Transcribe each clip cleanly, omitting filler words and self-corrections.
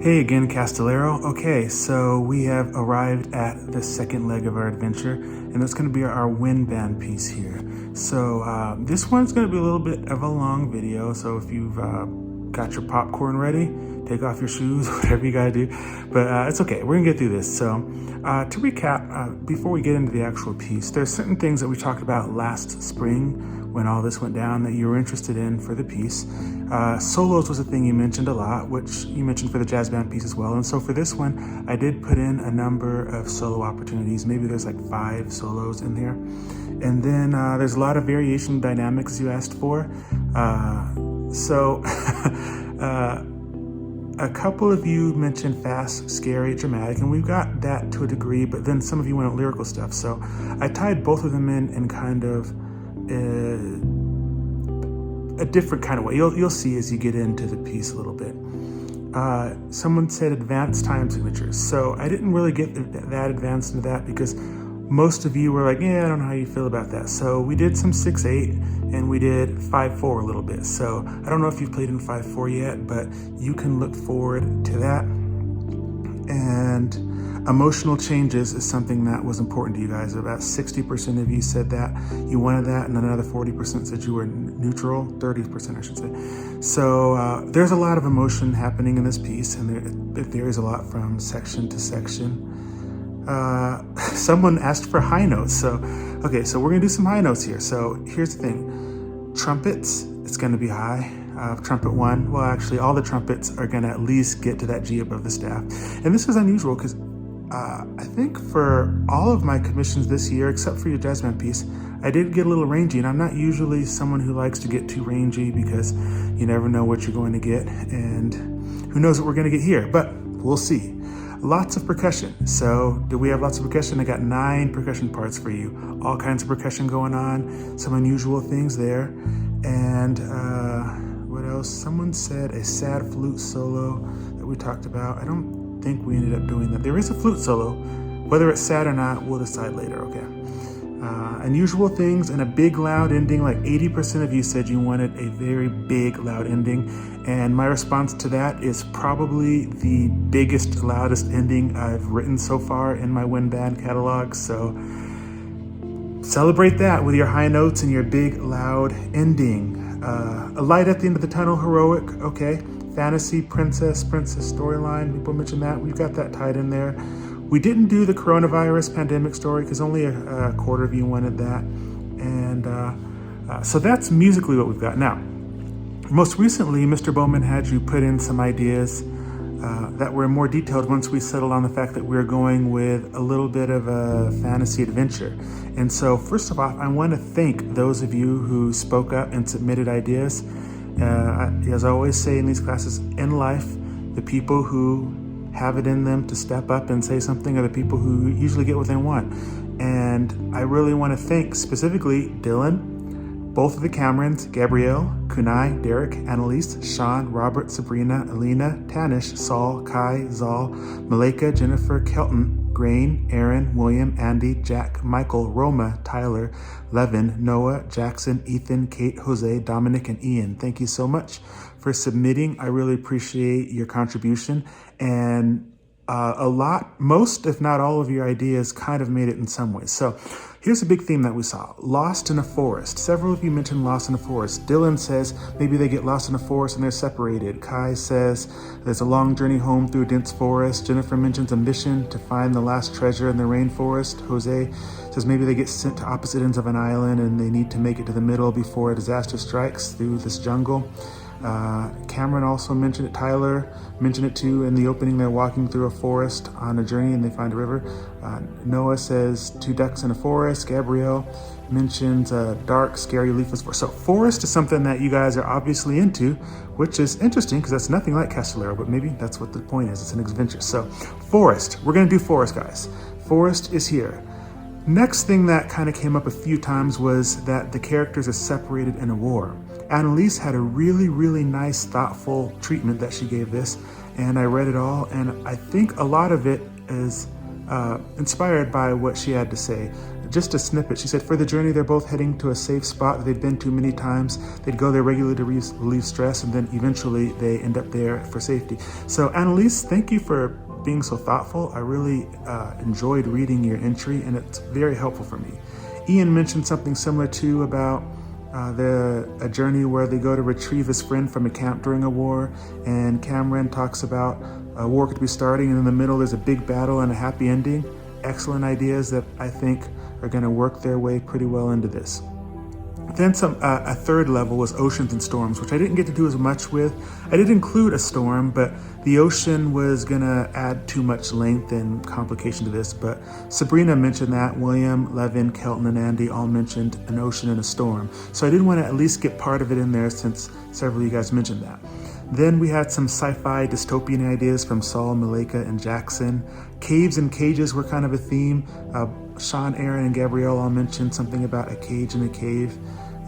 Hey again, Castillero. Okay, so we have arrived at the second leg of our adventure, and that's going to be our wind band piece here. So this one's going to be a little bit of a long video, so if you've got your popcorn ready, take off your shoes, whatever you gotta do, but it's okay, we're gonna get through this. So to recap, before we get into the actual piece, there's certain things that we talked about last spring when all this went down that you were interested in for the piece. Solos was a thing you mentioned a lot, which you mentioned for the jazz band piece as well. And so for this one, I did put in a number of solo opportunities. Maybe there's like 5 solos in there. And then there's a lot of variation dynamics you asked for. A couple of you mentioned fast, scary, dramatic, and we've got that to a degree, but then some of you went on lyrical stuff. So I tied both of them in kind of a different kind of way. You'll see as you get into the piece a little bit. Someone said advanced time signatures. So I didn't really get that advanced into that because most of you were like, yeah, I don't know how you feel about that. So we did some 6/8 and we did 5/4 a little bit. So I don't know if you've played in 5/4 yet, but you can look forward to that. And emotional changes is something that was important to you guys. About 60% of you said that you wanted that, and another 40% said you were neutral, 30% I should say. So there's a lot of emotion happening in this piece, and there varies a lot from section to section. Someone asked for high notes. So, okay, so we're gonna do some high notes here. So here's the thing, trumpets, it's gonna be high. Trumpet 1, well actually all the trumpets are gonna at least get to that G above the staff. And this is unusual because I think for all of my commissions this year, except for your jazz band piece, I did get a little rangy, and I'm not usually someone who likes to get too rangy because you never know what you're going to get, and who knows what we're gonna get here, but we'll see. Lots of percussion. So do we have lots of percussion? I got 9 percussion parts for you. All kinds of percussion going on, some unusual things there. And what else? Someone said a sad flute solo that we talked about. I don't think we ended up doing that. There is a flute solo. Whether it's sad or not, we'll decide later, okay? Unusual things and a big loud ending. Like 80% of you said you wanted a very big loud ending, and my response to that is probably the biggest, loudest ending I've written so far in my wind band catalog. So celebrate that with your high notes and your big loud ending. A light at the end of the tunnel, heroic, okay. Fantasy, princess storyline, people mentioned that. We've got that tied in there. We didn't do the coronavirus pandemic story because only a quarter of you wanted that. And so that's musically what we've got. Now, most recently, Mr. Bowman had you put in some ideas that were more detailed once we settled on the fact that we're going with a little bit of a fantasy adventure. And so first of all, I want to thank those of you who spoke up and submitted ideas. As I always say in these classes, in life, the people who have it in them to step up and say something are the people who usually get what they want. And I really want to thank specifically Dylan, both of the Camerons, Gabrielle, Kunai, Derek, Annalise, Sean, Robert, Sabrina, Alina, Tanish, Saul, Kai, Zal, Malika, Jennifer, Kelton, Grain, Aaron, William, Andy, Jack, Michael, Roma, Tyler, Levin, Noah, Jackson, Ethan, Kate, Jose, Dominic, and Ian. Thank you so much for submitting. I really appreciate your contribution. And most, if not all of your ideas kind of made it in some ways. So here's a big theme that we saw. Lost in a forest. Several of you mentioned lost in a forest. Dylan says maybe they get lost in a forest and they're separated. Kai says there's a long journey home through a dense forest. Jennifer mentions a mission to find the last treasure in the rainforest. Jose says maybe they get sent to opposite ends of an island and they need to make it to the middle before a disaster strikes through this jungle. Cameron also mentioned it. Tyler mentioned it too. In the opening, they're walking through a forest on a journey and they find a river. Noah says 2 ducks in a forest. Gabrielle mentions a dark, scary, leafless forest. So forest is something that you guys are obviously into, which is interesting because that's nothing like Castillero, but maybe that's what the point is. It's an adventure. So forest, we're going to do forest, guys. Forest is here. Next thing that kind of came up a few times was that the characters are separated in a war. Annalise had a really, really nice, thoughtful treatment that she gave this, and I read it all, and I think a lot of it is inspired by what she had to say. just a snippet. She said, for the journey, they're both heading to a safe spot that they've been to many times. They'd go there regularly to relieve stress, and then eventually they end up there for safety. So Annalise, thank you for being so thoughtful. I really enjoyed reading your entry, and it's very helpful for me. Ian mentioned something similar too about a journey where they go to retrieve his friend from a camp during a war, and Cameron talks about a war could be starting, and in the middle there's a big battle and a happy ending. Excellent ideas that I think are going to work their way pretty well into this. Then a third level was oceans and storms, which I didn't get to do as much with. I did include a storm, but the ocean was going to add too much length and complication to this. But Sabrina mentioned that. William, Levin, Kelton, and Andy all mentioned an ocean and a storm. So I did want to at least get part of it in there since several of you guys mentioned that. Then we had some sci-fi dystopian ideas from Saul, Malika, and Jackson. Caves and cages were kind of a theme. Sean, Aaron, and Gabrielle all mentioned something about a cage in a cave.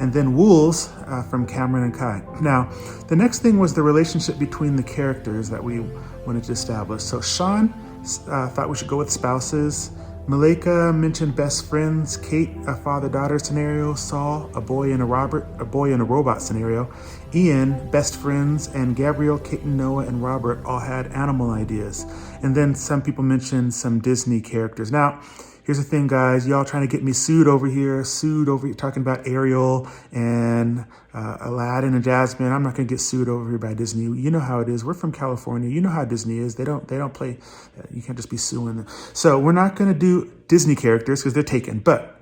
And then wolves from Cameron and Kai. Now, the next thing was the relationship between the characters that we wanted to establish. So Sean thought we should go with spouses. Malika mentioned best friends. Kate, a father-daughter scenario. Saul, a boy and a robot scenario. Ian, best friends, and Gabrielle, Kate, and Noah, and Robert all had animal ideas. And then some people mentioned some Disney characters. Now, here's the thing, guys. Y'all trying to get me sued over here, talking about Ariel and Aladdin and Jasmine. I'm not going to get sued over here by Disney. You know how it is. We're from California. You know how Disney is. They don't play. You can't just be suing them. So we're not going to do Disney characters because they're taken. But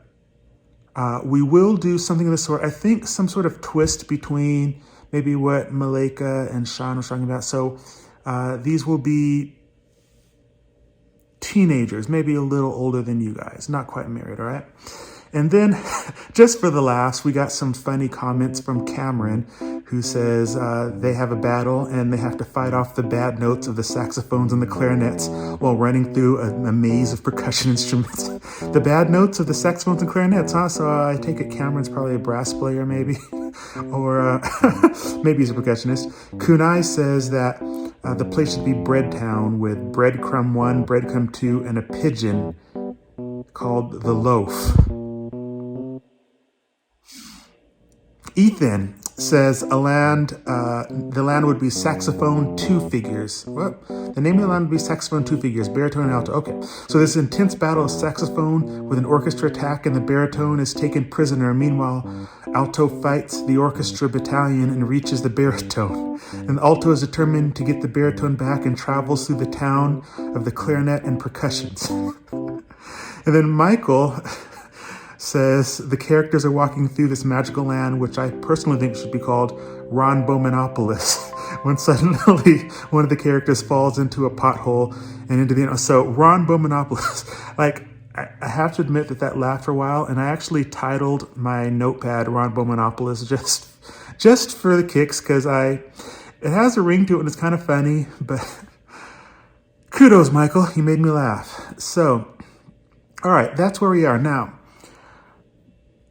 we will do something of the sort. I think some sort of twist between maybe what Malika and Sean was talking about. So these will be teenagers, maybe a little older than you guys, not quite married, all right? And then just for the laughs, we got some funny comments from Cameron, who says they have a battle and they have to fight off the bad notes of the saxophones and the clarinets while running through a maze of percussion instruments. The bad notes of the saxophones and clarinets, huh? So I take it Cameron's probably a brass player maybe, or maybe he's a percussionist. Kunai says that the place should be Bread Town with Breadcrumb 1, Breadcrumb 2, and a pigeon called the Loaf. Ethan says the land would be saxophone 2 figures. What? The name of the land would be saxophone 2 figures, baritone and alto. Okay, so this intense battle of saxophone with an orchestra attack, and the baritone is taken prisoner. Meanwhile, alto fights the orchestra battalion and reaches the baritone. And the alto is determined to get the baritone back and travels through the town of the clarinet and percussions. And then Michael says the characters are walking through this magical land, which I personally think should be called Ron Bowmanopolis, when suddenly one of the characters falls into a pothole and into the... So Ron Bowmanopolis, like, I have to admit that laughed for a while, and I actually titled my notepad Ron Bowmanopolis just for the kicks, because it has a ring to it and it's kind of funny, but kudos, Michael, you made me laugh. So, all right, that's where we are now.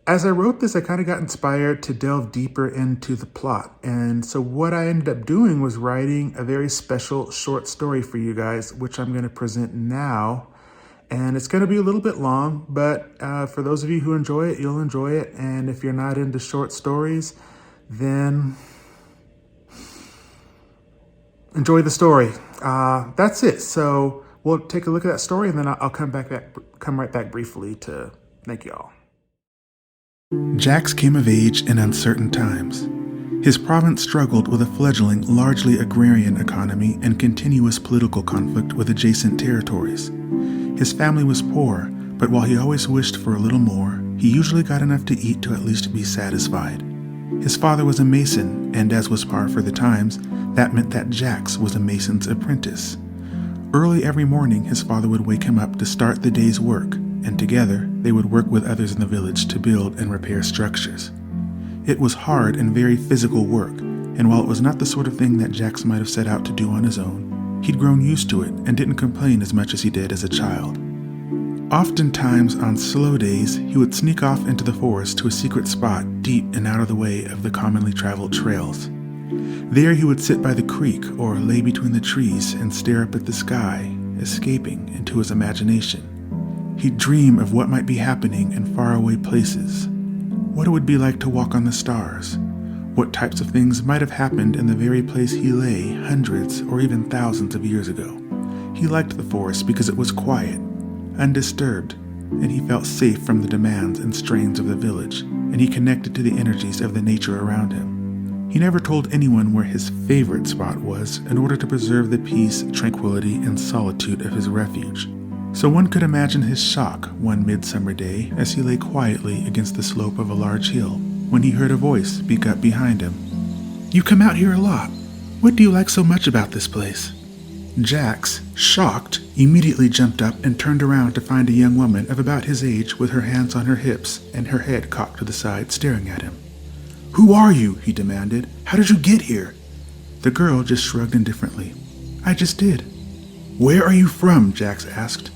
As I wrote this, I kind of got inspired to delve deeper into the plot. And so what I ended up doing was writing a very special short story for you guys, which I'm going to present now. And it's going to be a little bit long, but for those of you who enjoy it, you'll enjoy it. And if you're not into short stories, then enjoy the story. That's it. So we'll take a look at that story, and then I'll come right back briefly to thank you all. Jax came of age in uncertain times. His province struggled with a fledgling, largely agrarian economy and continuous political conflict with adjacent territories. His family was poor, but while he always wished for a little more, he usually got enough to eat to at least be satisfied. His father was a mason, and as was par for the times, that meant that Jax was a mason's apprentice. Early every morning, his father would wake him up to start the day's work, and together they would work with others in the village to build and repair structures. It was hard and very physical work, and while it was not the sort of thing that Jax might have set out to do on his own, he'd grown used to it and didn't complain as much as he did as a child. Oftentimes, on slow days, he would sneak off into the forest to a secret spot deep and out of the way of the commonly traveled trails. There he would sit by the creek or lay between the trees and stare up at the sky, escaping into his imagination. He'd dream of what might be happening in faraway places, what it would be like to walk on the stars, what types of things might have happened in the very place he lay hundreds or even thousands of years ago. He liked the forest because it was quiet, undisturbed, and he felt safe from the demands and strains of the village, and he connected to the energies of the nature around him. He never told anyone where his favorite spot was in order to preserve the peace, tranquility, and solitude of his refuge. So one could imagine his shock one midsummer day as he lay quietly against the slope of a large hill when he heard a voice speak up behind him. "You come out here a lot. What do you like so much about this place?" Jax, shocked, immediately jumped up and turned around to find a young woman of about his age with her hands on her hips and her head cocked to the side staring at him. "Who are you?" he demanded. "How did you get here?" The girl just shrugged indifferently. "I just did." "Where are you from?" Jax asked.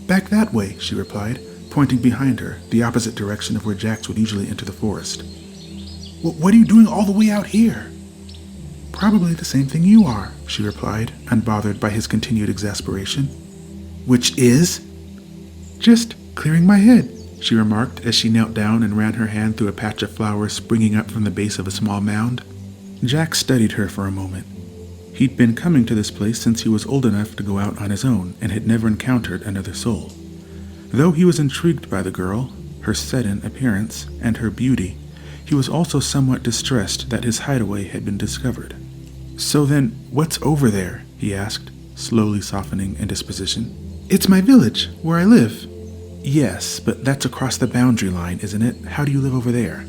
"Back that way," she replied, pointing behind her, the opposite direction of where Jax would usually enter the forest. "What are you doing all the way out here?" "Probably the same thing you are," she replied, unbothered by his continued exasperation. "Which is?" "Just clearing my head," she remarked as she knelt down and ran her hand through a patch of flowers springing up from the base of a small mound. Jax studied her for a moment. He'd been coming to this place since he was old enough to go out on his own and had never encountered another soul. Though he was intrigued by the girl, her sudden appearance, and her beauty, he was also somewhat distressed that his hideaway had been discovered. "So then, what's over there?" he asked, slowly softening in disposition. "It's my village, where I live." "Yes, but that's across the boundary line, isn't it? How do you live over there?"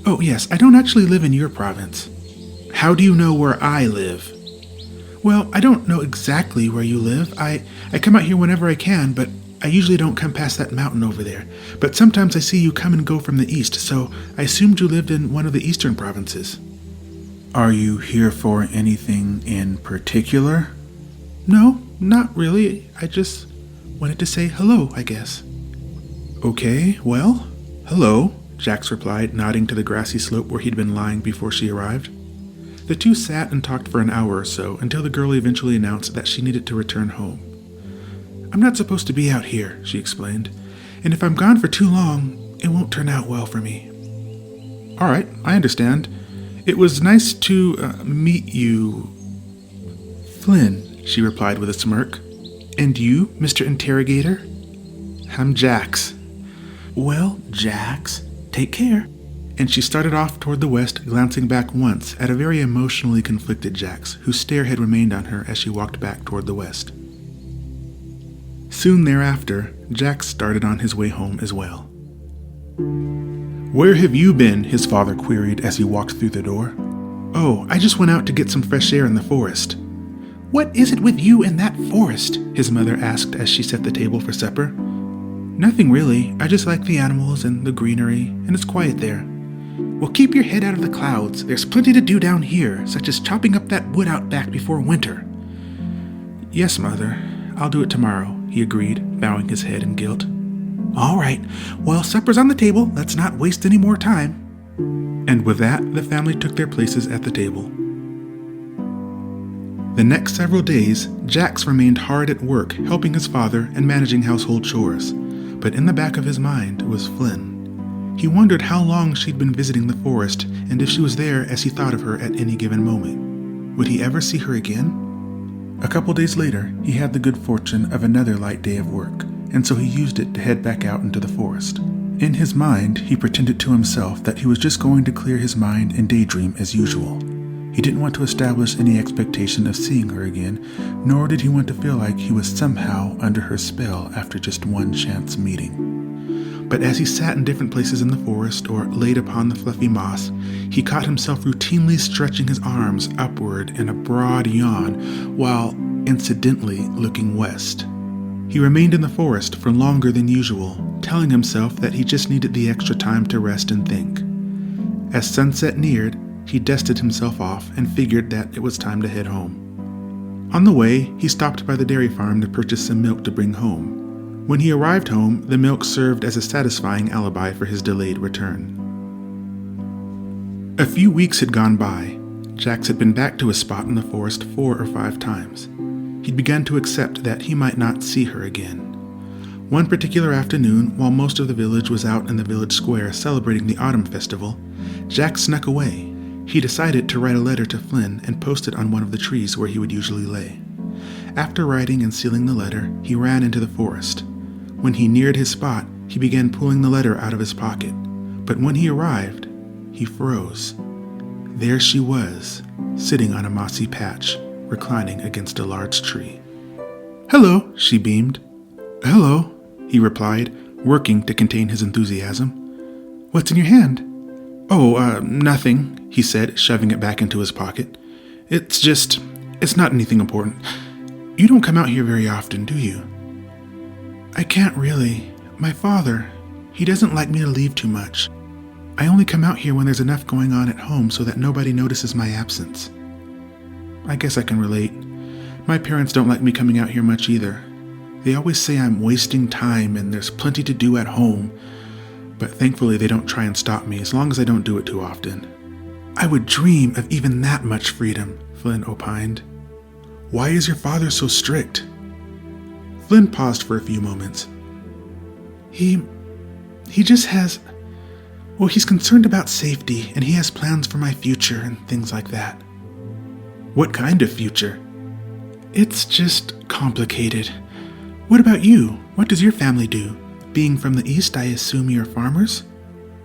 "Oh yes, I don't actually live in your province." "How do you know where I live?" "Well, I don't know exactly where you live. I come out here whenever I can, but I usually don't come past that mountain over there. But sometimes I see you come and go from the east, so I assumed you lived in one of the eastern provinces." "Are you here for anything in particular?" "No, not really. I just wanted to say hello, I guess." "Okay, well, hello," Jax replied, nodding to the grassy slope where he'd been lying before she arrived. The two sat and talked for an hour or so until the girl eventually announced that she needed to return home. "I'm not supposed to be out here," she explained, "and if I'm gone for too long, it won't turn out well for me." "All right, I understand. It was nice to meet you." "Flynn," she replied with a smirk. "And you, Mr. Interrogator?" "I'm Jax." "Well, Jax, take care." And she started off toward the west, glancing back once at a very emotionally conflicted Jax, whose stare had remained on her as she walked back toward the west. Soon thereafter, Jax started on his way home as well. "Where have you been?" his father queried as he walked through the door. "Oh, I just went out to get some fresh air in the forest." "What is it with you and that forest?" his mother asked as she set the table for supper. "Nothing really. I just like the animals and the greenery, and it's quiet there." "Well, keep your head out of the clouds. There's plenty to do down here, such as chopping up that wood out back before winter." "Yes, Mother. I'll do it tomorrow," he agreed, bowing his head in guilt. "All right. Well, supper's on the table. Let's not waste any more time." And with that, the family took their places at the table. The next several days, Jax remained hard at work, helping his father and managing household chores. But in the back of his mind was Flynn. He wondered how long she'd been visiting the forest and if she was there as he thought of her at any given moment. Would he ever see her again? A couple days later, he had the good fortune of another light day of work, and so he used it to head back out into the forest. In his mind, he pretended to himself that he was just going to clear his mind and daydream as usual. He didn't want to establish any expectation of seeing her again, nor did he want to feel like he was somehow under her spell after just one chance meeting. But as he sat in different places in the forest or laid upon the fluffy moss, he caught himself routinely stretching his arms upward in a broad yawn while incidentally looking west. He remained in the forest for longer than usual, telling himself that he just needed the extra time to rest and think. As sunset neared, he dusted himself off and figured that it was time to head home. On the way, he stopped by the dairy farm to purchase some milk to bring home. When he arrived home, the milk served as a satisfying alibi for his delayed return. A few weeks had gone by. Jax had been back to his spot in the forest 4 or 5 times. He'd begun to accept that he might not see her again. One particular afternoon, while most of the village was out in the village square celebrating the autumn festival, Jack snuck away. He decided to write a letter to Flynn and post it on one of the trees where he would usually lay. After writing and sealing the letter, he ran into the forest. When he neared his spot, he began pulling the letter out of his pocket. But when he arrived, he froze. There she was, sitting on a mossy patch, reclining against a large tree. "Hello," she beamed. "Hello," he replied, working to contain his enthusiasm. "What's in your hand?" "Oh, nothing," he said, shoving it back into his pocket. It's not anything important. You don't come out here very often, do you?" "I can't really. My father, he doesn't like me to leave too much. I only come out here when there's enough going on at home so that nobody notices my absence." "I guess I can relate. My parents don't like me coming out here much either. They always say I'm wasting time and there's plenty to do at home, but thankfully they don't try and stop me as long as I don't do it too often." "I would dream of even that much freedom," Flynn opined. "Why is your father so strict?" Flynn paused for a few moments. He just has... Well, he's concerned about safety, and he has plans for my future and things like that." "What kind of future?" "It's just complicated. What about you? What does your family do? Being from the East, I assume you're farmers?"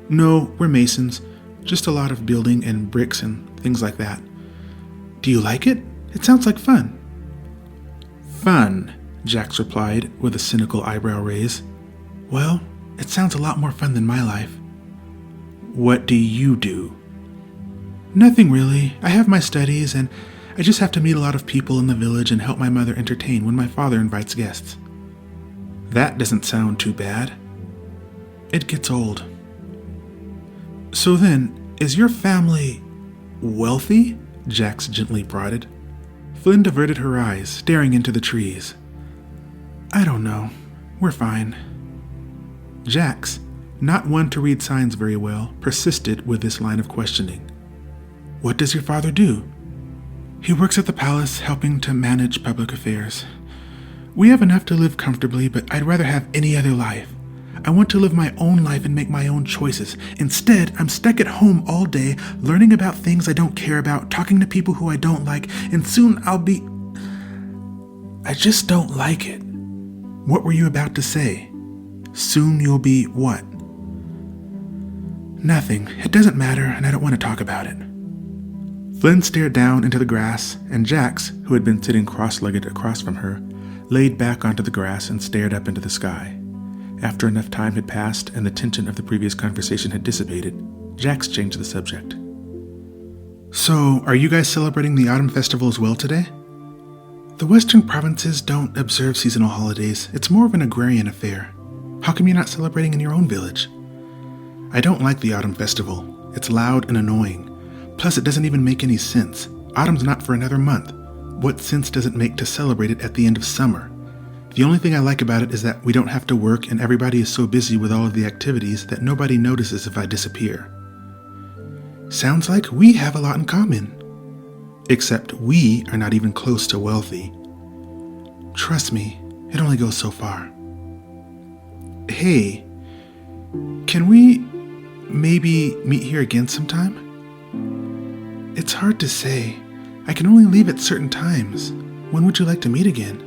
"No, we're masons. Just a lot of building and bricks and things like that." "Do you like it? It sounds like fun." "Fun," Jax replied with a cynical eyebrow raise. "Well, it sounds a lot more fun than my life." "What do you do?" "Nothing really. I have my studies, and I just have to meet a lot of people in the village and help my mother entertain when my father invites guests." "That doesn't sound too bad." "It gets old." "So then, is your family wealthy?" Jax gently prodded. Flynn diverted her eyes, staring into the trees. "I don't know. We're fine." Jax, not one to read signs very well, persisted with this line of questioning. "What does your father do?" "He works at the palace, helping to manage public affairs. We have enough to live comfortably, but I'd rather have any other life. I want to live my own life and make my own choices. Instead, I'm stuck at home all day, learning about things I don't care about, talking to people who I don't like, and soon I'll be... I just don't like it." "What were you about to say? Soon you'll be what?" "Nothing. It doesn't matter, and I don't want to talk about it." Flynn stared down into the grass, and Jax, who had been sitting cross-legged across from her, laid back onto the grass and stared up into the sky. After enough time had passed and the tension of the previous conversation had dissipated, Jax changed the subject. "So, are you guys celebrating the autumn festival as well today?" "The western provinces don't observe seasonal holidays. It's more of an agrarian affair. How come you're not celebrating in your own village?" "I don't like the autumn festival. It's loud and annoying. Plus, it doesn't even make any sense. Autumn's not for another month. What sense does it make to celebrate it at the end of summer? The only thing I like about it is that we don't have to work and everybody is so busy with all of the activities that nobody notices if I disappear." "Sounds like we have a lot in common. Except we are not even close to wealthy. Trust me, it only goes so far." "Hey, can we maybe meet here again sometime?" "It's hard to say. I can only leave at certain times. When would you like to meet again?"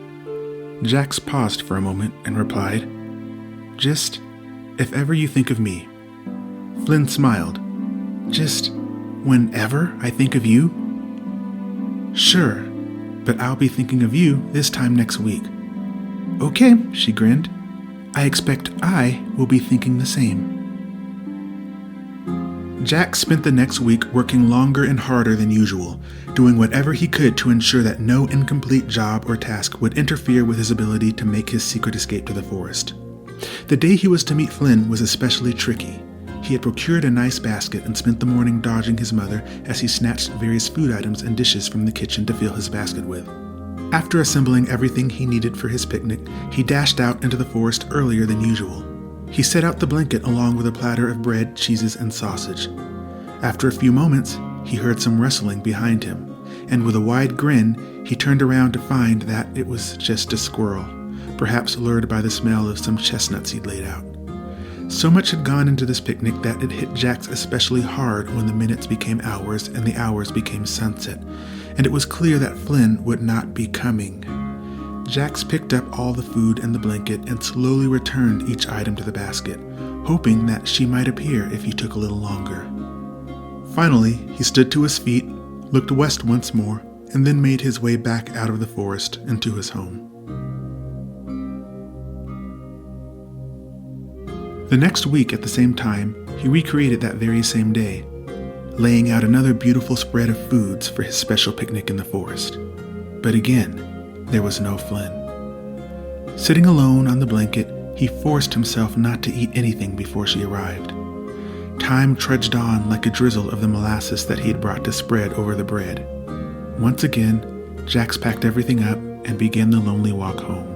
Jax paused for a moment and replied, "Just if ever you think of me." Flynn smiled. "Just whenever I think of you?" "Sure, but I'll be thinking of you this time next week." "Okay," she grinned. "I expect I will be thinking the same." Jack spent the next week working longer and harder than usual, doing whatever he could to ensure that no incomplete job or task would interfere with his ability to make his secret escape to the forest. The day he was to meet Flynn was especially tricky. He had procured a nice basket and spent the morning dodging his mother as he snatched various food items and dishes from the kitchen to fill his basket with. After assembling everything he needed for his picnic, he dashed out into the forest earlier than usual. He set out the blanket along with a platter of bread, cheeses, and sausage. After a few moments, he heard some rustling behind him, and with a wide grin, he turned around to find that it was just a squirrel, perhaps lured by the smell of some chestnuts he'd laid out. So much had gone into this picnic that it hit Jax especially hard when the minutes became hours and the hours became sunset, and it was clear that Flynn would not be coming. Jax picked up all the food and the blanket and slowly returned each item to the basket, hoping that she might appear if he took a little longer. Finally, he stood to his feet, looked west once more, and then made his way back out of the forest and to his home. The next week at the same time, he recreated that very same day, laying out another beautiful spread of foods for his special picnic in the forest. But again, there was no Flynn. Sitting alone on the blanket, he forced himself not to eat anything before she arrived. Time trudged on like a drizzle of the molasses that he had brought to spread over the bread. Once again, Jax packed everything up and began the lonely walk home.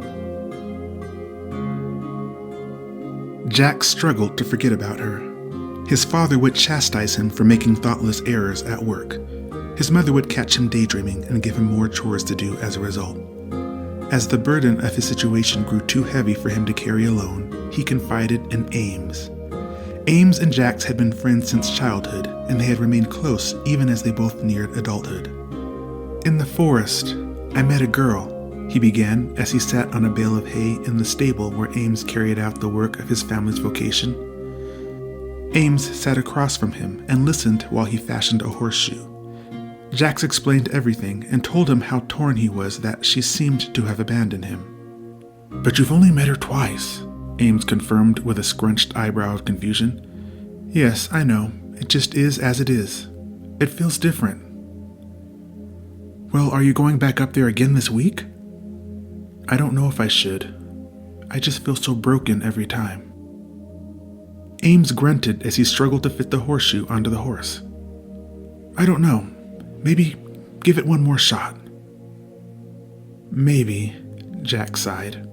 Jax struggled to forget about her. His father would chastise him for making thoughtless errors at work. His mother would catch him daydreaming and give him more chores to do as a result. As the burden of his situation grew too heavy for him to carry alone, he confided in Ames. Ames and Jax had been friends since childhood, and they had remained close even as they both neared adulthood. "In the forest, I met a girl," he began as he sat on a bale of hay in the stable where Ames carried out the work of his family's vocation. Ames sat across from him and listened while he fashioned a horseshoe. Jax explained everything and told him how torn he was that she seemed to have abandoned him. "But you've only met her twice," Ames confirmed with a scrunched eyebrow of confusion. "Yes, I know. It just is as it is. It feels different." "Well, are you going back up there again this week?" "I don't know if I should. I just feel so broken every time." Ames grunted as he struggled to fit the horseshoe onto the horse. "I don't know. Maybe give it one more shot." "Maybe," Jax sighed.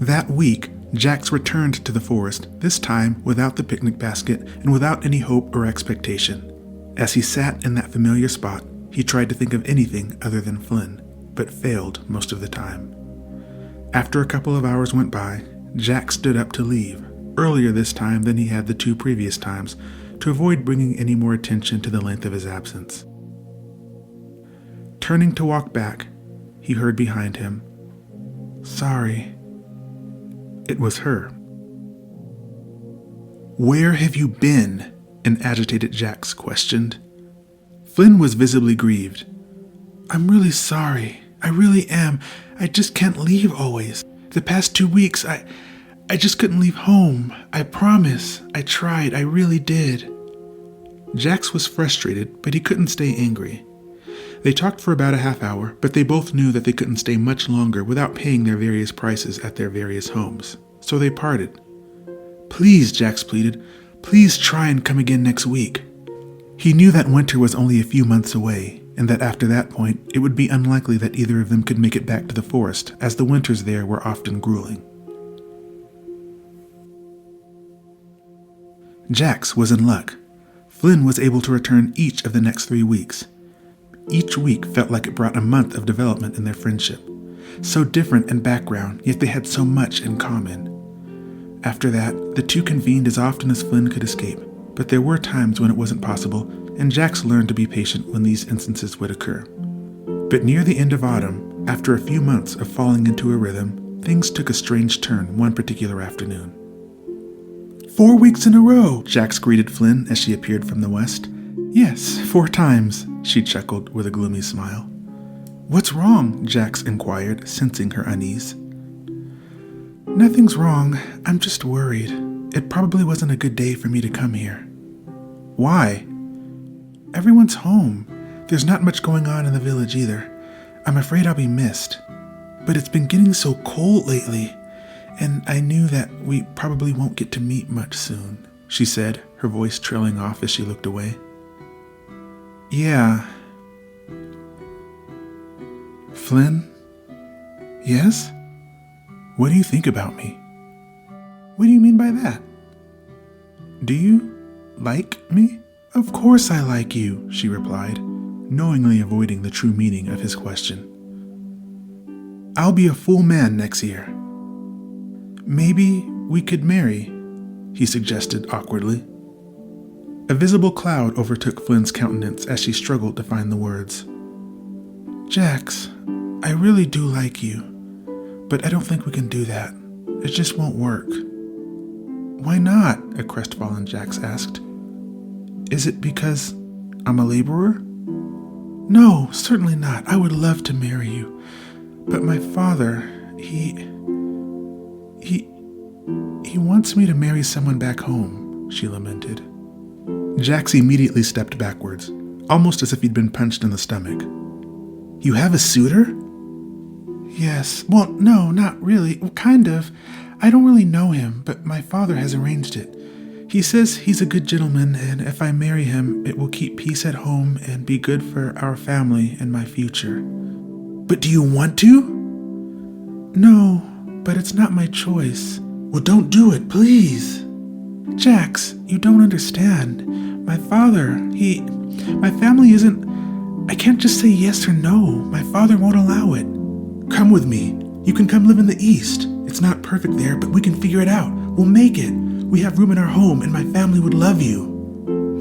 That week, Jax returned to the forest, this time without the picnic basket and without any hope or expectation. As he sat in that familiar spot, he tried to think of anything other than Flynn, but failed most of the time. After a couple of hours went by, Jax stood up to leave, earlier this time than he had the two previous times, to avoid bringing any more attention to the length of his absence. Turning to walk back, he heard behind him, "Sorry." It was her. "Where have you been?" an agitated Jax questioned. Flynn was visibly grieved. "I'm really sorry. I really am. I just can't leave always. The past 2 weeks, I just couldn't leave home. I promise. I tried. I really did." Jax was frustrated, but he couldn't stay angry. They talked for about a half hour, but they both knew that they couldn't stay much longer without paying their various prices at their various homes. So they parted. "Please," Jax pleaded, "please try and come again next week." He knew that winter was only a few months away, and that after that point, it would be unlikely that either of them could make it back to the forest, as the winters there were often grueling. Jax was in luck. Flynn was able to return each of the next 3 weeks. Each week felt like it brought a month of development in their friendship. So different in background, yet they had so much in common. After that, the two convened as often as Flynn could escape, but there were times when it wasn't possible, and Jax learned to be patient when these instances would occur. But near the end of autumn, after a few months of falling into a rhythm, things took a strange turn one particular afternoon. 4 weeks in a row, Jax greeted Flynn as she appeared from the west. "Yes, 4 times, she chuckled with a gloomy smile. "What's wrong?" Jax inquired, sensing her unease. "Nothing's wrong. I'm just worried. It probably wasn't a good day for me to come here." "Why?" "Everyone's home. There's not much going on in the village either. I'm afraid I'll be missed. But it's been getting so cold lately, and I knew that we probably won't get to meet much soon," she said, her voice trailing off as she looked away. "Yeah." "Flynn?" "Yes? What do you think about me?" "What do you mean by that?" "Do you like me?" "Of course I like you," she replied, knowingly avoiding the true meaning of his question. I'll be a full man next year. Maybe we could marry, he suggested awkwardly. A visible cloud overtook Flynn's countenance as she struggled to find the words. Jax, I really do like you, but I don't think we can do that. It just won't work. Why not? A crestfallen Jax asked. Is it because I'm a laborer? No, certainly not. I would love to marry you. But my father, he wants me to marry someone back home, she lamented. Jax immediately stepped backwards, almost as if he'd been punched in the stomach. You have a suitor? Yes. Well, no, not really. Kind of. I don't really know him, but my father has arranged it. He says he's a good gentleman, and if I marry him, it will keep peace at home and be good for our family and my future. But do you want to? No, but it's not my choice. Well, don't do it, please. Jax, you don't understand. My father, my family isn't... I can't just say yes or no. My father won't allow it. Come with me. You can come live in the East. It's not perfect there, but we can figure it out. We'll make it. We have room in our home, and my family would love you.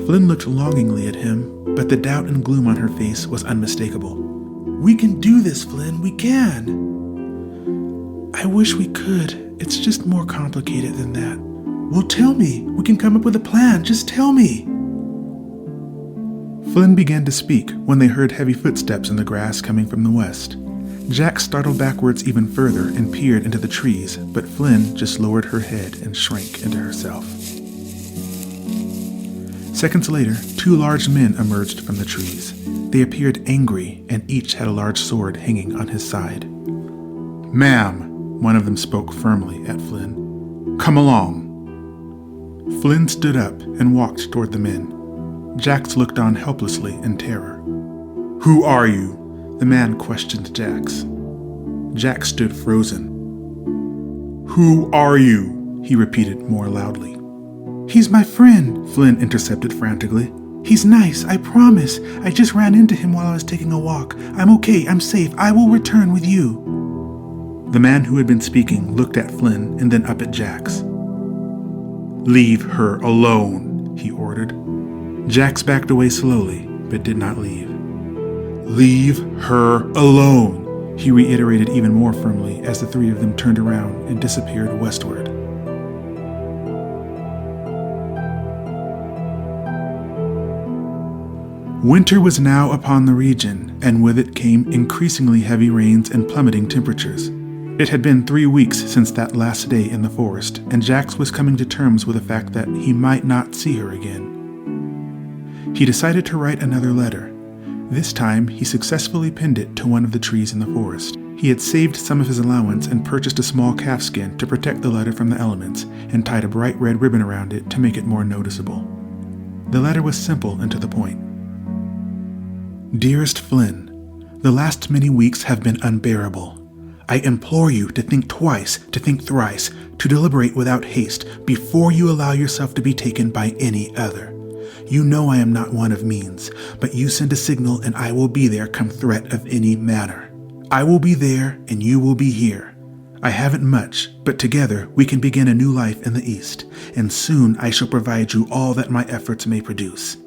Flynn looked longingly at him, but the doubt and gloom on her face was unmistakable. We can do this, Flynn. We can. I wish we could. It's just more complicated than that. Well, tell me. We can come up with a plan. Just tell me. Flynn began to speak when they heard heavy footsteps in the grass coming from the west. Jax startled backwards even further and peered into the trees, but Flynn just lowered her head and shrank into herself. Seconds later, 2 large men emerged from the trees. They appeared angry, and each had a large sword hanging on his side. Ma'am, one of them spoke firmly at Flynn. Come along. Flynn stood up and walked toward the men. Jax looked on helplessly in terror. Who are you? The man questioned Jax. Jax stood frozen. Who are you? He repeated more loudly. He's my friend, Flynn intercepted frantically. He's nice, I promise. I just ran into him while I was taking a walk. I'm okay, I'm safe. I will return with you. The man who had been speaking looked at Flynn and then up at Jax. Leave her alone, he ordered. Jax backed away slowly, but did not leave. Leave her alone, he reiterated even more firmly as the 3 of them turned around and disappeared westward. Winter was now upon the region, and with it came increasingly heavy rains and plummeting temperatures. It had been 3 weeks since that last day in the forest, and Jax was coming to terms with the fact that he might not see her again. He decided to write another letter. This time, he successfully pinned it to one of the trees in the forest. He had saved some of his allowance and purchased a small calfskin to protect the letter from the elements, and tied a bright red ribbon around it to make it more noticeable. The letter was simple and to the point. Dearest Flynn, the last many weeks have been unbearable. I implore you to think twice, to think thrice, to deliberate without haste before you allow yourself to be taken by any other. You know I am not one of means, but you send a signal and I will be there come threat of any matter. I will be there and you will be here. I haven't much, but together we can begin a new life in the East, and soon I shall provide you all that my efforts may produce.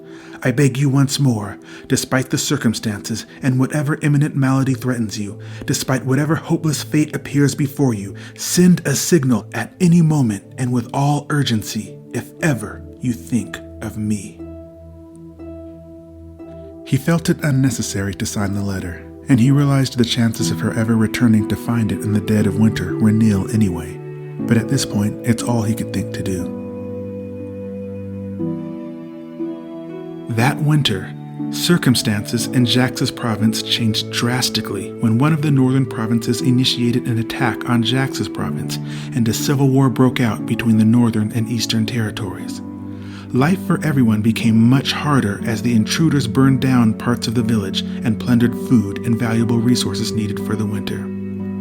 I beg you once more, despite the circumstances and whatever imminent malady threatens you, despite whatever hopeless fate appears before you, send a signal at any moment and with all urgency, if ever you think of me. He felt it unnecessary to sign the letter, and he realized the chances of her ever returning to find it in the dead of winter were nil anyway. But at this point, it's all he could think to do. That winter, circumstances in Jax's province changed drastically when one of the northern provinces initiated an attack on Jax's province, and a civil war broke out between the northern and eastern territories. Life for everyone became much harder as the intruders burned down parts of the village and plundered food and valuable resources needed for the winter.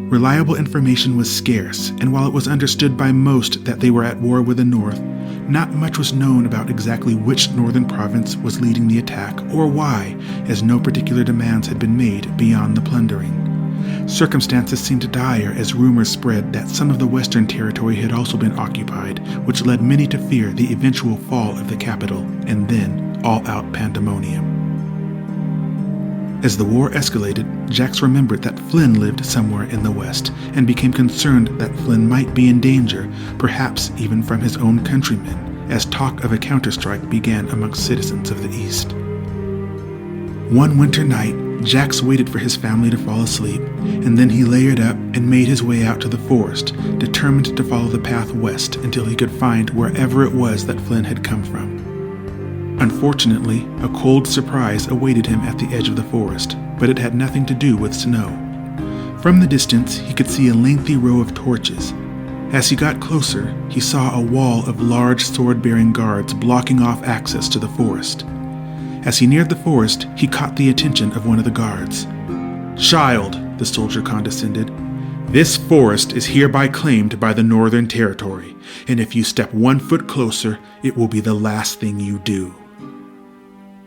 Reliable information was scarce, and while it was understood by most that they were at war with the North, not much was known about exactly which northern province was leading the attack or why, as no particular demands had been made beyond the plundering. Circumstances seemed dire as rumors spread that some of the Western Territory had also been occupied, which led many to fear the eventual fall of the capital and then all-out pandemonium. As the war escalated, Jax remembered that Flynn lived somewhere in the west and became concerned that Flynn might be in danger, perhaps even from his own countrymen, as talk of a counterstrike began amongst citizens of the east. One winter night, Jax waited for his family to fall asleep, and then he layered up and made his way out to the forest, determined to follow the path west until he could find wherever it was that Flynn had come from. Unfortunately, a cold surprise awaited him at the edge of the forest, but it had nothing to do with snow. From the distance, he could see a lengthy row of torches. As he got closer, he saw a wall of large sword-bearing guards blocking off access to the forest. As he neared the forest, he caught the attention of one of the guards. "Child," the soldier condescended, "this forest is hereby claimed by the Northern Territory, and if you step 1 foot closer, it will be the last thing you do."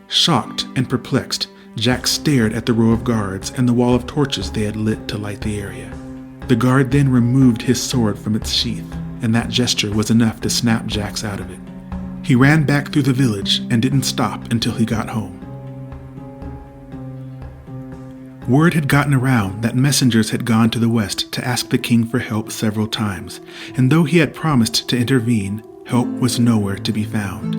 Shocked and perplexed, Jax stared at the row of guards and the wall of torches they had lit to light the area. The guard then removed his sword from its sheath, and that gesture was enough to snap Jax out of it. He ran back through the village and didn't stop until he got home. Word had gotten around that messengers had gone to the west to ask the king for help several times, and though he had promised to intervene, help was nowhere to be found.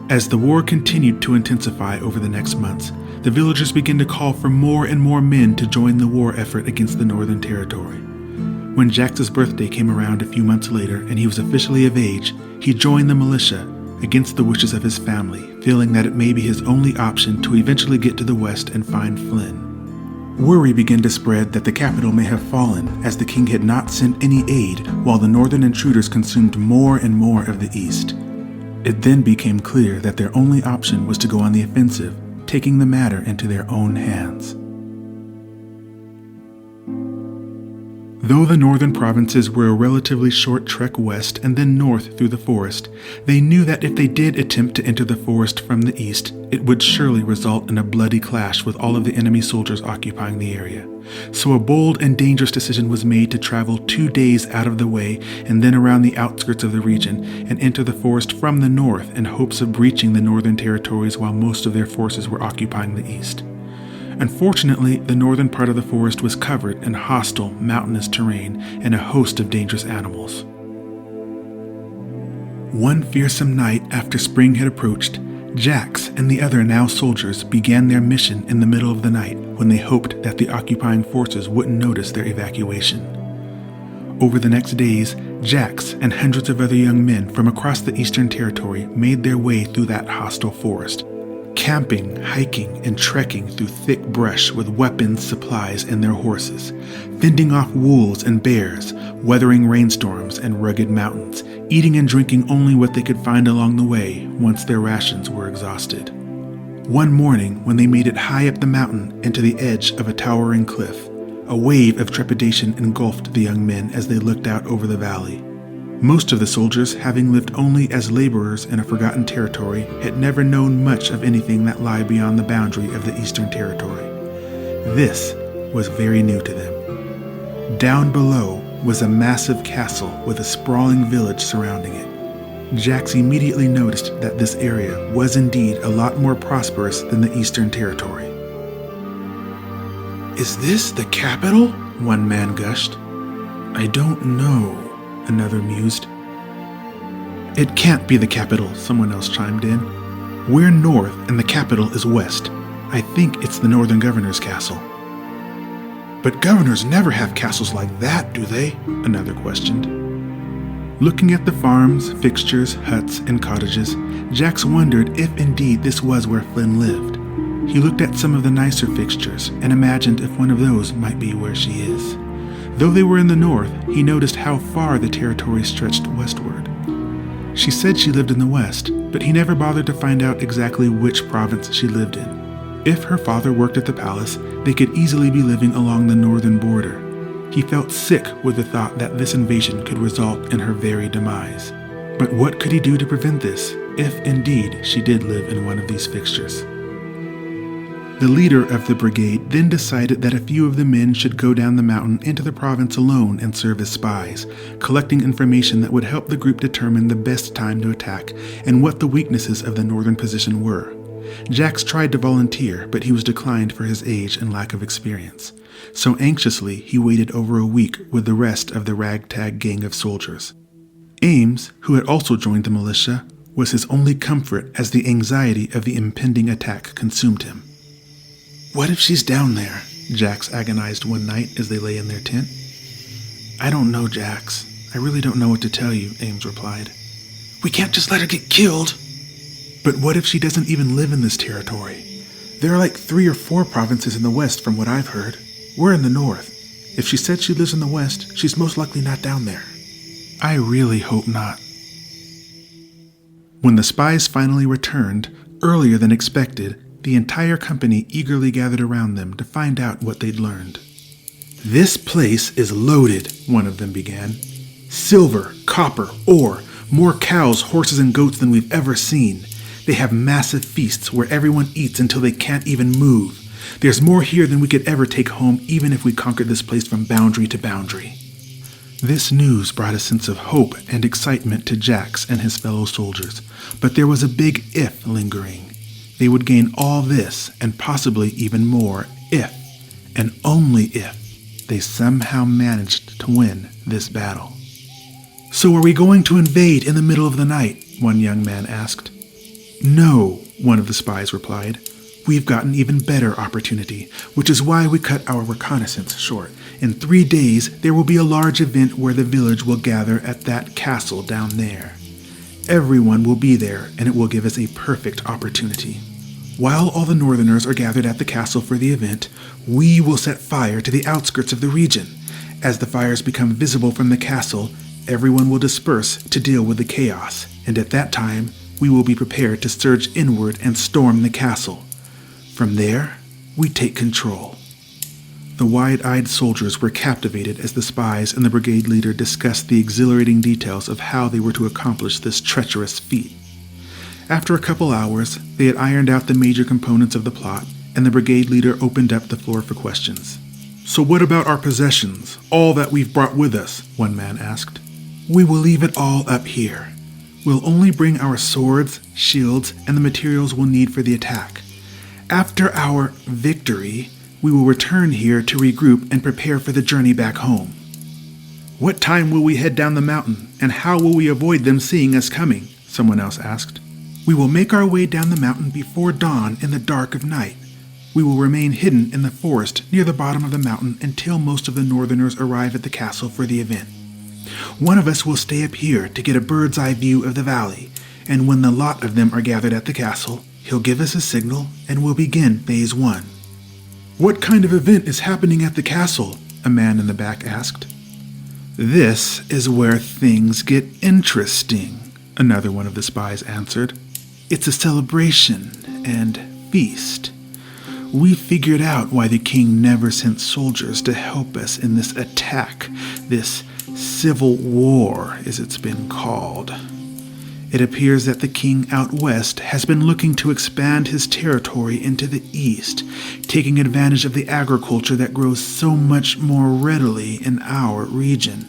As the war continued to intensify over the next months, the villagers began to call for more and more men to join the war effort against the Northern Territory. When Jax's birthday came around a few months later and he was officially of age, he joined the militia against the wishes of his family, feeling that it may be his only option to eventually get to the west and find Flynn. Worry began to spread that the capital may have fallen, as the king had not sent any aid while the northern intruders consumed more and more of the east. It then became clear that their only option was to go on the offensive, taking the matter into their own hands. Though the northern provinces were a relatively short trek west and then north through the forest, they knew that if they did attempt to enter the forest from the east, it would surely result in a bloody clash with all of the enemy soldiers occupying the area. So a bold and dangerous decision was made to travel 2 days out of the way and then around the outskirts of the region and enter the forest from the north in hopes of breaching the northern territories while most of their forces were occupying the east. Unfortunately, the northern part of the forest was covered in hostile, mountainous terrain and a host of dangerous animals. One fearsome night after spring had approached, Jax and the other now soldiers began their mission in the middle of the night when they hoped that the occupying forces wouldn't notice their evacuation. Over the next days, Jax and hundreds of other young men from across the Eastern Territory made their way through that hostile forest, camping, hiking, and trekking through thick brush with weapons, supplies, and their horses, fending off wolves and bears, weathering rainstorms and rugged mountains, eating and drinking only what they could find along the way once their rations were exhausted. One morning, when they made it high up the mountain and to the edge of a towering cliff, a wave of trepidation engulfed the young men as they looked out over the valley. Most of the soldiers, having lived only as laborers in a forgotten territory, had never known much of anything that lay beyond the boundary of the Eastern Territory. This was very new to them. Down below was a massive castle with a sprawling village surrounding it. Jax immediately noticed that this area was indeed a lot more prosperous than the Eastern Territory. "Is this the capital?" one man gushed. "I don't know," another mused. "It can't be the capital," someone else chimed in. "We're north and the capital is west. I think it's the northern governor's castle." "But governors never have castles like that, do they?" another questioned. Looking at the farms, fixtures, huts, and cottages, Jax wondered if indeed this was where Flynn lived. He looked at some of the nicer fixtures and imagined if one of those might be where she is. Though they were in the north, he noticed how far the territory stretched westward. She said she lived in the west, but he never bothered to find out exactly which province she lived in. If her father worked at the palace, they could easily be living along the northern border. He felt sick with the thought that this invasion could result in her very demise. But what could he do to prevent this, if indeed she did live in one of these fixtures? The leader of the brigade then decided that a few of the men should go down the mountain into the province alone and serve as spies, collecting information that would help the group determine the best time to attack and what the weaknesses of the northern position were. Jax tried to volunteer, but he was declined for his age and lack of experience. So anxiously, he waited over a week with the rest of the ragtag gang of soldiers. Ames, who had also joined the militia, was his only comfort as the anxiety of the impending attack consumed him. "What if she's down there?" Jax agonized one night as they lay in their tent. "I don't know, Jax. I really don't know what to tell you," Ames replied. "We can't just let her get killed." "But what if she doesn't even live in this territory? There are like 3 or 4 provinces in the west from what I've heard. We're in the north. If she said she lives in the west, she's most likely not down there." "I really hope not." When the spies finally returned, earlier than expected, the entire company eagerly gathered around them to find out what they'd learned. "This place is loaded," one of them began. "Silver, copper, ore, more cows, horses, and goats than we've ever seen. They have massive feasts where everyone eats until they can't even move. There's more here than we could ever take home, even if we conquered this place from boundary to boundary." This news brought a sense of hope and excitement to Jax and his fellow soldiers, but there was a big if lingering. They would gain all this and possibly even more if, and only if, they somehow managed to win this battle. "So are we going to invade in the middle of the night?" one young man asked. "No," one of the spies replied. "We've got an even better opportunity, which is why we cut our reconnaissance short. In 3 days, there will be a large event where the village will gather at that castle down there. Everyone will be there, and it will give us a perfect opportunity. While all the northerners are gathered at the castle for the event, we will set fire to the outskirts of the region. As the fires become visible from the castle, everyone will disperse to deal with the chaos, and at that time, we will be prepared to surge inward and storm the castle. From there, we take control." The wide-eyed soldiers were captivated as the spies and the brigade leader discussed the exhilarating details of how they were to accomplish this treacherous feat. After a couple hours, they had ironed out the major components of the plot, and the brigade leader opened up the floor for questions. "So what about our possessions, all that we've brought with us?" one man asked. "We will leave it all up here. We'll only bring our swords, shields, and the materials we'll need for the attack. After our victory, we will return here to regroup and prepare for the journey back home." "What time will we head down the mountain, and how will we avoid them seeing us coming?" someone else asked. "We will make our way down the mountain before dawn in the dark of night. We will remain hidden in the forest near the bottom of the mountain until most of the northerners arrive at the castle for the event. One of us will stay up here to get a bird's eye view of the valley, and when the lot of them are gathered at the castle, he'll give us a signal and we'll begin phase 1. "What kind of event is happening at the castle?" a man in the back asked. "This is where things get interesting," another one of the spies answered. "It's a celebration and feast. We figured out why the king never sent soldiers to help us in this attack, this civil war, as it's been called. It appears that the king out west has been looking to expand his territory into the east, taking advantage of the agriculture that grows so much more readily in our region,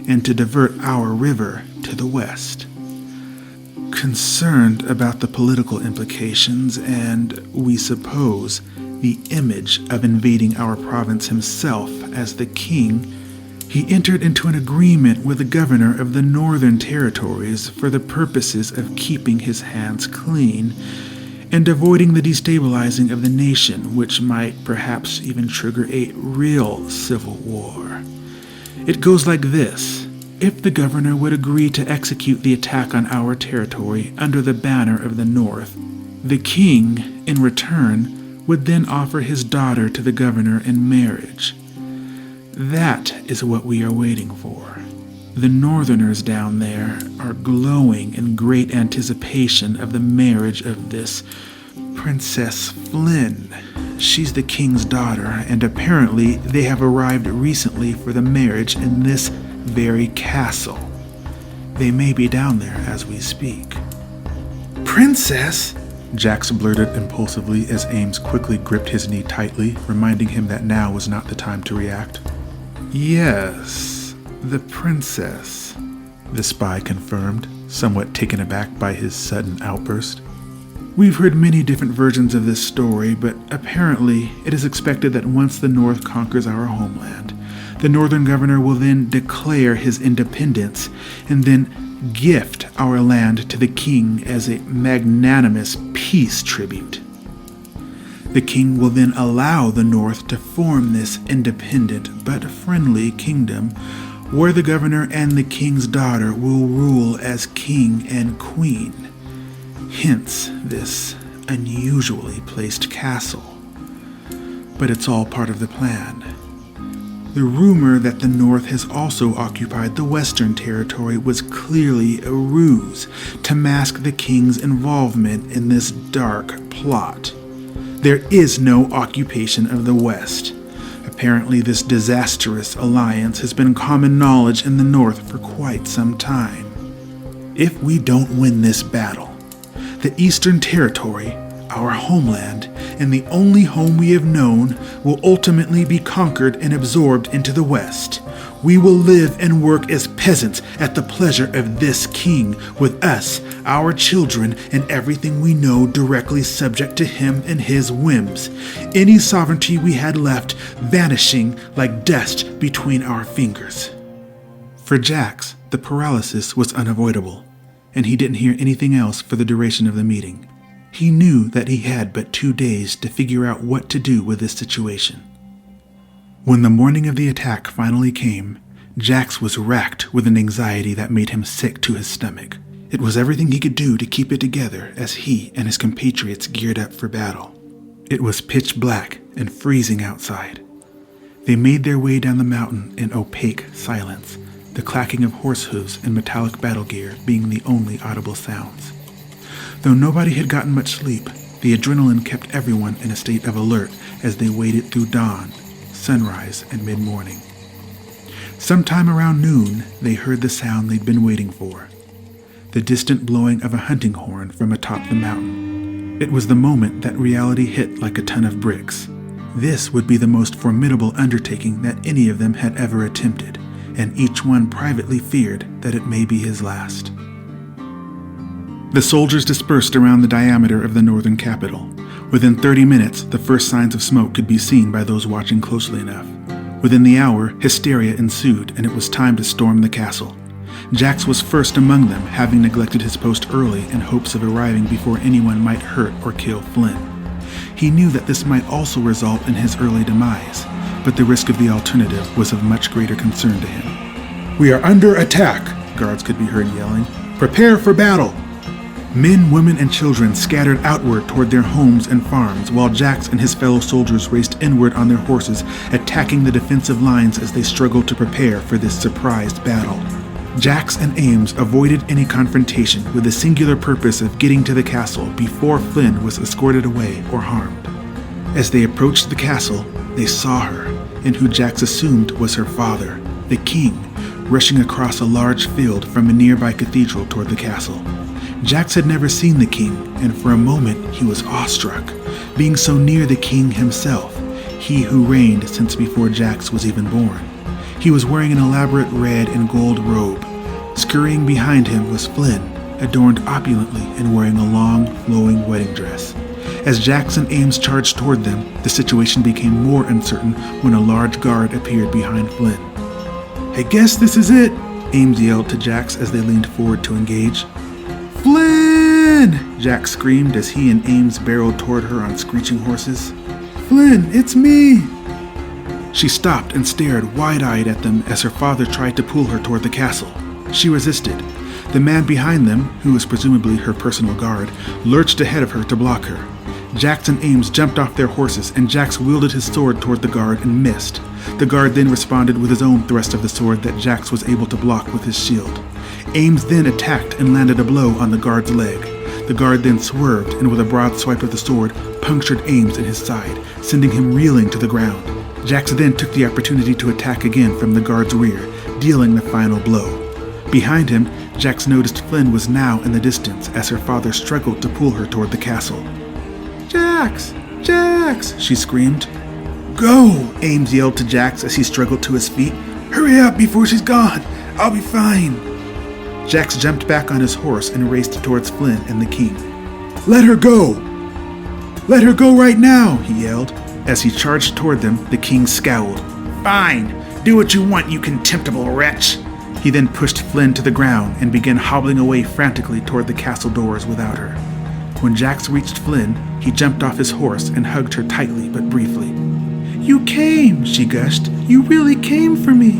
and to divert our river to the west. Concerned about the political implications and, we suppose, the image of invading our province himself as the king, he entered into an agreement with the governor of the northern territories for the purposes of keeping his hands clean and avoiding the destabilizing of the nation, which might perhaps even trigger a real civil war. It goes like this. If the governor would agree to execute the attack on our territory under the banner of the North, the king, in return, would then offer his daughter to the governor in marriage. That is what we are waiting for. The northerners down there are glowing in great anticipation of the marriage of this Princess Flynn. She's the king's daughter, and apparently they have arrived recently for the marriage in this very castle. They may be down there as we speak." "Princess? Jax blurted impulsively as Ames quickly gripped his knee tightly, reminding him that now was not the time to react. Yes, the princess, the spy confirmed, somewhat taken aback by his sudden outburst. We've heard many different versions of this story, but apparently it is expected that once the North conquers our homeland, the Northern governor will then declare his independence and then gift our land to the king as a magnanimous peace tribute. The king will then allow the North to form this independent but friendly kingdom where the governor and the king's daughter will rule as king and queen. Hence this unusually placed castle. But it's all part of the plan. The rumor that the North has also occupied the Western territory was clearly a ruse to mask the king's involvement in this dark plot. There is no occupation of the West. Apparently, this disastrous alliance has been common knowledge in the North for quite some time. If we don't win this battle, the Eastern Territory, our homeland, and the only home we have known, will ultimately be conquered and absorbed into the West. We will live and work as peasants at the pleasure of this king, with us, our children, and everything we know directly subject to him and his whims. Any sovereignty we had left vanishing like dust between our fingers. For Jax, the paralysis was unavoidable, and he didn't hear anything else for the duration of the meeting. He knew that he had but 2 days to figure out what to do with this situation. When the morning of the attack finally came, Jax was racked with an anxiety that made him sick to his stomach. It was everything he could do to keep it together as he and his compatriots geared up for battle. It was pitch black and freezing outside. They made their way down the mountain in opaque silence, the clacking of horse hooves and metallic battle gear being the only audible sounds. Though nobody had gotten much sleep, the adrenaline kept everyone in a state of alert as they waited through dawn, sunrise, and mid-morning. Sometime around noon, they heard the sound they'd been waiting for, the distant blowing of a hunting horn from atop the mountain. It was the moment that reality hit like a ton of bricks. This would be the most formidable undertaking that any of them had ever attempted, and each one privately feared that it may be his last. The soldiers dispersed around the diameter of the northern capital. Within 30 minutes, the first signs of smoke could be seen by those watching closely enough. Within the hour, hysteria ensued, and it was time to storm the castle. Jax was first among them, having neglected his post early in hopes of arriving before anyone might hurt or kill Flynn. He knew that this might also result in his early demise, but the risk of the alternative was of much greater concern to him. "We are under attack," guards could be heard yelling. "Prepare for battle!" Men, women, and children scattered outward toward their homes and farms, while Jax and his fellow soldiers raced inward on their horses, attacking the defensive lines as they struggled to prepare for this surprised battle. Jax and Ames avoided any confrontation with the singular purpose of getting to the castle before Flynn was escorted away or harmed. As they approached the castle, they saw her, and who Jax assumed was her father, the king, rushing across a large field from a nearby cathedral toward the castle. Jax had never seen the king, and for a moment he was awestruck, being so near the king himself, he who reigned since before Jax was even born. He was wearing an elaborate red and gold robe. Scurrying behind him was Flynn, adorned opulently and wearing a long, flowing wedding dress. As Jax and Ames charged toward them, the situation became more uncertain when a large guard appeared behind Flynn. "I guess this is it," Ames yelled to Jax as they leaned forward to engage. "Flynn!" Jax screamed as he and Ames barreled toward her on screeching horses. "Flynn, it's me!" She stopped and stared wide-eyed at them as her father tried to pull her toward the castle. She resisted. The man behind them, who was presumably her personal guard, lurched ahead of her to block her. Jax and Ames jumped off their horses, and Jax wielded his sword toward the guard and missed. The guard then responded with his own thrust of the sword that Jax was able to block with his shield. Ames then attacked and landed a blow on the guard's leg. The guard then swerved and with a broad swipe of the sword, punctured Ames in his side, sending him reeling to the ground. Jax then took the opportunity to attack again from the guard's rear, dealing the final blow. Behind him, Jax noticed Flynn was now in the distance as her father struggled to pull her toward the castle. "Jax! Jax!" she screamed. "Go!" Ames yelled to Jax as he struggled to his feet. "Hurry up before she's gone! I'll be fine!" Jax jumped back on his horse and raced towards Flynn and the king. "Let her go! Let her go right now!" he yelled. As he charged toward them, the king scowled. "Fine! Do what you want, you contemptible wretch!" He then pushed Flynn to the ground and began hobbling away frantically toward the castle doors without her. When Jax reached Flynn, he jumped off his horse and hugged her tightly but briefly. "You came," she gushed. "You really came for me."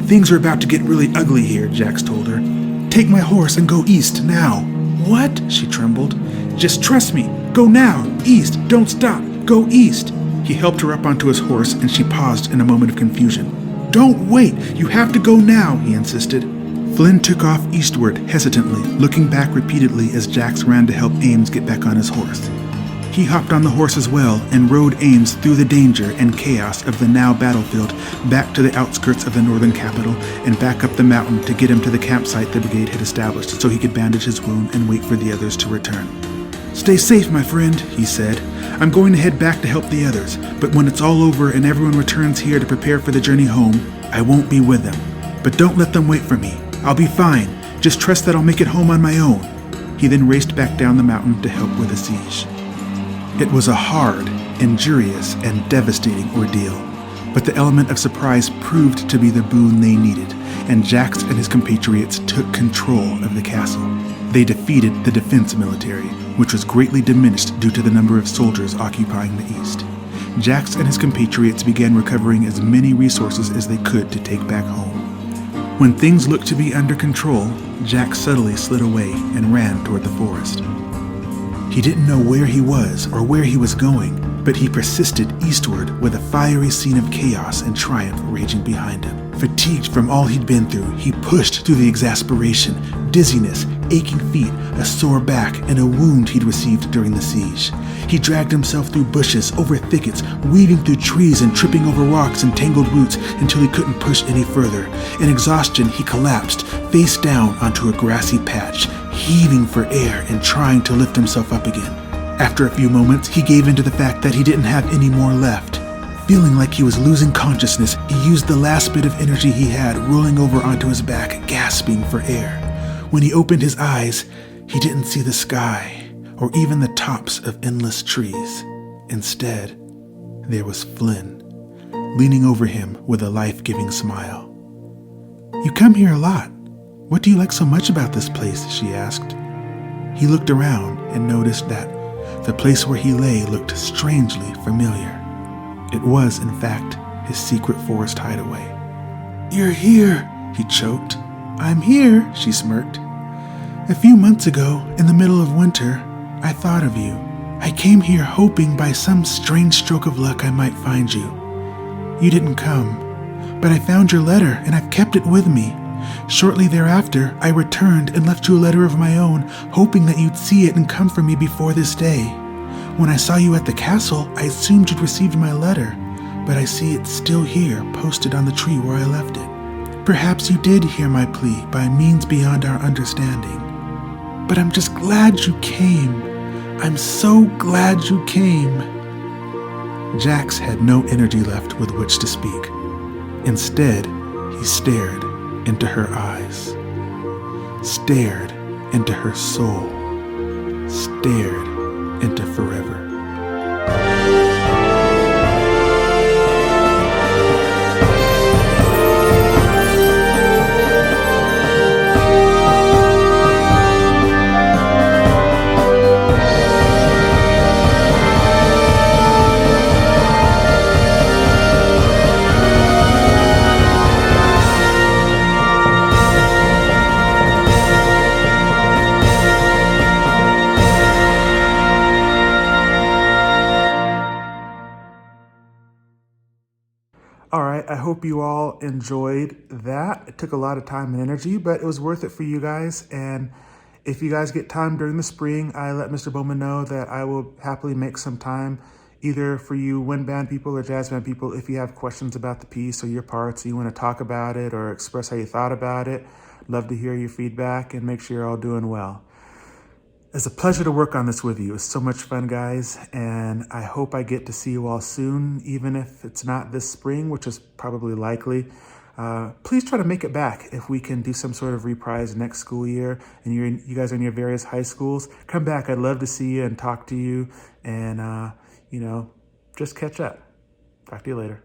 "Things are about to get really ugly here," Jax told her. "Take my horse and go east now." "What?" she trembled. "Just trust me. Go now. East. Don't stop. Go east." He helped her up onto his horse and she paused in a moment of confusion. "Don't wait. You have to go now," he insisted. Flynn took off eastward hesitantly, looking back repeatedly as Jax ran to help Ames get back on his horse. He hopped on the horse as well and rode Ames through the danger and chaos of the now battlefield back to the outskirts of the northern capital and back up the mountain to get him to the campsite the brigade had established so he could bandage his wound and wait for the others to return. "Stay safe, my friend," he said. "I'm going to head back to help the others, but when it's all over and everyone returns here to prepare for the journey home, I won't be with them. But don't let them wait for me. I'll be fine. Just trust that I'll make it home on my own." He then raced back down the mountain to help with the siege. It was a hard, injurious, and devastating ordeal, but the element of surprise proved to be the boon they needed, and Jax and his compatriots took control of the castle. They defeated the defense military, which was greatly diminished due to the number of soldiers occupying the east. Jax and his compatriots began recovering as many resources as they could to take back home. When things looked to be under control, Jax subtly slid away and ran toward the forest. He didn't know where he was or where he was going, but he persisted eastward with a fiery scene of chaos and triumph raging behind him. Fatigued from all he'd been through, he pushed through the exasperation, dizziness, aching feet, a sore back, and a wound he'd received during the siege. He dragged himself through bushes, over thickets, weaving through trees and tripping over rocks and tangled roots until he couldn't push any further. In exhaustion, he collapsed, face down onto a grassy patch, heaving for air and trying to lift himself up again. After a few moments, he gave in to the fact that he didn't have any more left. Feeling like he was losing consciousness, he used the last bit of energy he had, rolling over onto his back, gasping for air. When he opened his eyes, he didn't see the sky or even the tops of endless trees. Instead, there was Flynn, leaning over him with a life-giving smile. "You come here a lot. What do you like so much about this place?" she asked. He looked around and noticed that the place where he lay looked strangely familiar. It was, in fact, his secret forest hideaway. "You're here," he choked. "I'm here," she smirked. "A few months ago, in the middle of winter, I thought of you. I came here hoping by some strange stroke of luck I might find you. You didn't come, but I found your letter and I've kept it with me. Shortly thereafter, I returned and left you a letter of my own, hoping that you'd see it and come for me before this day. When I saw you at the castle, I assumed you'd received my letter, but I see it's still here, posted on the tree where I left it. Perhaps you did hear my plea by means beyond our understanding. But I'm just glad you came. I'm so glad you came." Jax had no energy left with which to speak. Instead, he stared into her eyes, stared into her soul, stared into forever. All right, I hope you all enjoyed that. It took a lot of time and energy, but it was worth it for you guys. And if you guys get time during the spring, I let Mr. Bowman know that I will happily make some time either for you wind band people or jazz band people if you have questions about the piece or your parts, or you want to talk about it or express how you thought about it. Love to hear your feedback and make sure you're all doing well. It's a pleasure to work on this with you. It's so much fun, guys, and I hope I get to see you all soon, even if it's not this spring, which is probably likely. Please try to make it back if we can do some sort of reprise next school year and you guys are in your various high schools. Come back. I'd love to see you and talk to you and, just catch up. Talk to you later.